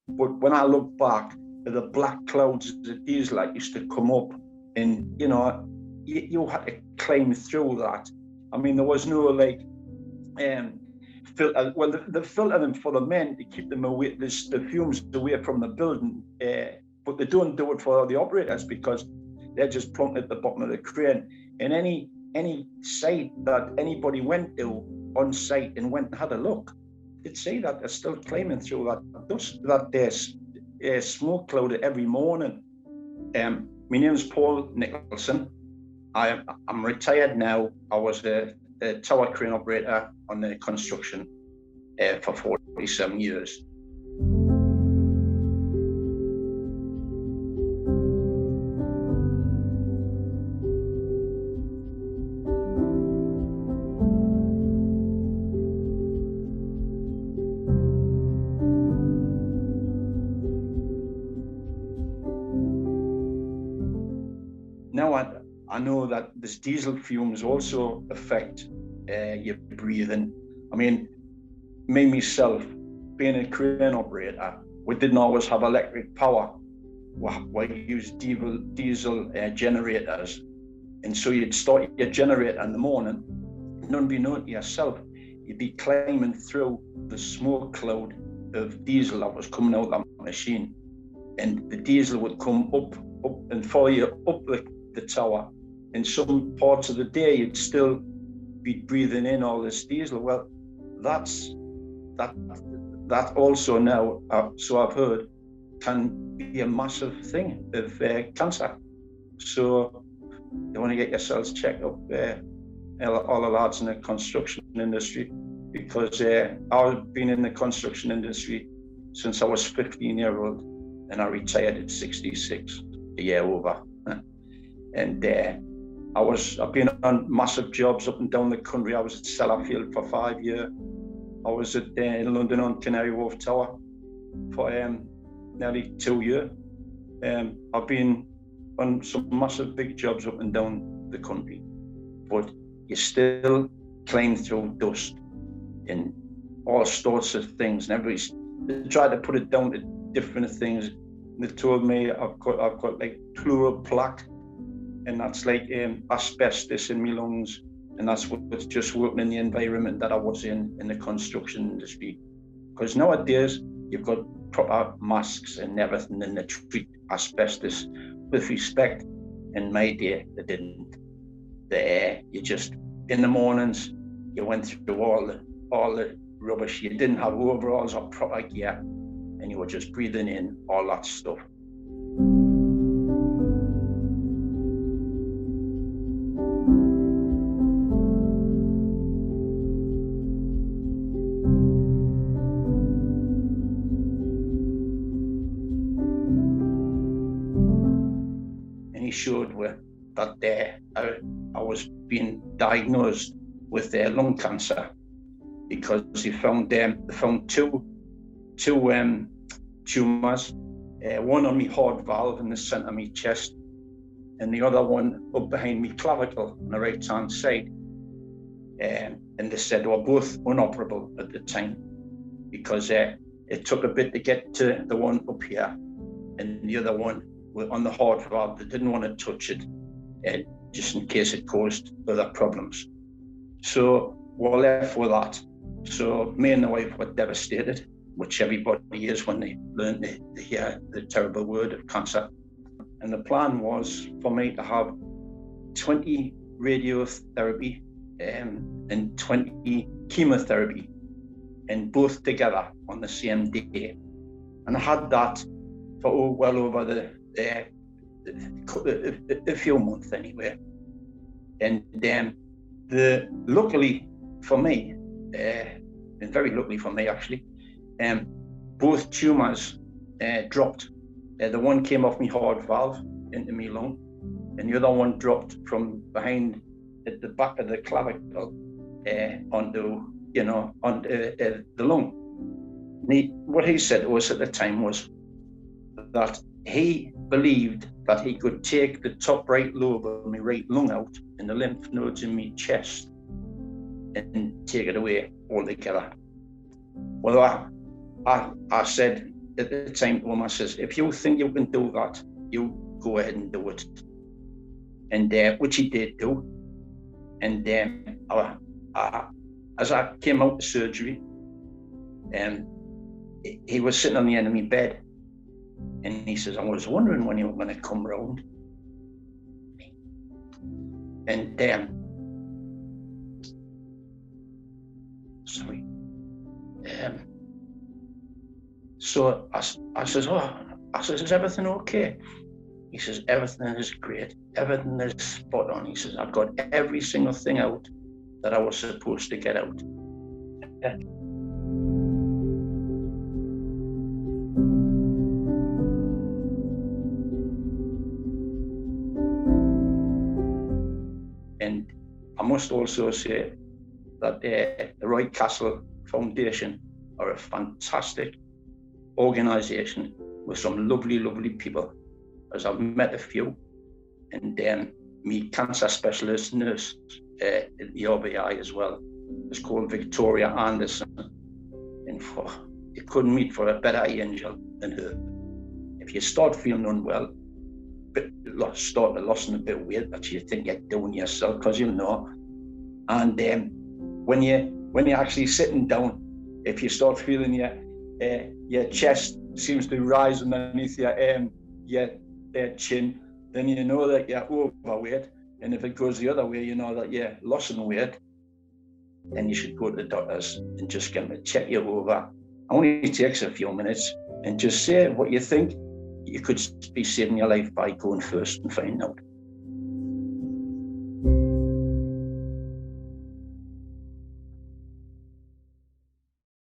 But when I look back at the black clouds of the diesel that used to come up, and you had to climb through that. I mean, there was no filter. Well, they filter them for the men to keep them away, the fumes away from the building, but they don't do it for the operators because they're just plunked at the bottom of the crane. And any site that anybody went to on site and went and had a look, they'd see that they're still climbing through that dust, that smoke cloud every morning. My name's Paul Nicholson. I'm retired now. I was a tower crane operator on the construction for 47 years. Now I know that this diesel fumes also affect your breathing. I mean, me myself, being a crane operator, we didn't always have electric power. We used diesel generators. And so you'd start your generator in the morning, and unbeknown to yourself, you'd be climbing through the smoke cloud of diesel that was coming out of that machine. And the diesel would come up and follow you up the tower. In some parts of the day, you'd still be breathing in all this diesel. Well, that also now, so I've heard, can be a massive thing of cancer. So you want to get yourselves checked up, all the lads in the construction industry, because I've been in the construction industry since I was 15-year-old, and I retired at 66, a year over. And I've been on massive jobs up and down the country. I was at Sellafield for 5 years. I was at London on Canary Wharf Tower for nearly 2 years. I've been on some massive big jobs up and down the country, but you still climb through dust and all sorts of things. And everybody's tried to put it down to different things. They told me I've got like pleural plaque, and that's like asbestos in my lungs, and that's what's just working in the environment that I was in the construction industry. Because nowadays you've got proper masks and everything, and they treat asbestos with respect. In my day, they didn't. You just, in the mornings, you went through all the rubbish. You didn't have overalls or proper gear, and you were just breathing in all that stuff. Showed that I was being diagnosed with lung cancer, because they found two tumours, one on my heart valve in the centre of my chest, and the other one up behind my clavicle on the right hand side. And they said they were both inoperable at the time, because it took a bit to get to the one up here, and the other one on the heart valve. They didn't want to touch it, just in case it caused other problems. So we're left with that. So me and the wife were devastated, which everybody is when they learn to hear the terrible word of cancer. And the plan was for me to have 20 radiotherapy and 20 chemotherapy, and both together on the same day. And I had that for well over a few months anyway. And luckily for me, and very luckily for me actually, both tumours dropped. The one came off my heart valve into my lung, and the other one dropped from behind at the back of the clavicle onto the lung. What he said to us at the time was that he believed that he could take the top right lobe of my right lung out and the lymph nodes in my chest and take it away altogether. Well, I said, at the time to him, I says, if you think you can do that, you go ahead and do it. And which he did do. And as I came out of surgery, he was sitting on the end of my bed, and he says, I was wondering when you were going to come round. And so I says, is everything okay? He says, everything is great. Everything is spot on. He says, I've got every single thing out that I was supposed to get out. And I must also say that the Roy Castle Foundation are a fantastic organisation with some lovely, lovely people, as I've met a few. And me cancer specialist nurse at the RBI as well is called Victoria Anderson. And you couldn't meet for a better angel than her. If you start feeling unwell, start losing a bit of weight that you think you're doing yourself, because you'll know. And when you're actually sitting down, if you start feeling your chest seems to rise underneath your chin, then you know that you're overweight. And if it goes the other way, you know that you're losing weight. Then you should go to the doctors and just get them to check you over. Only takes a few minutes, and just say what you think. You could be saving your life by going first and finding out.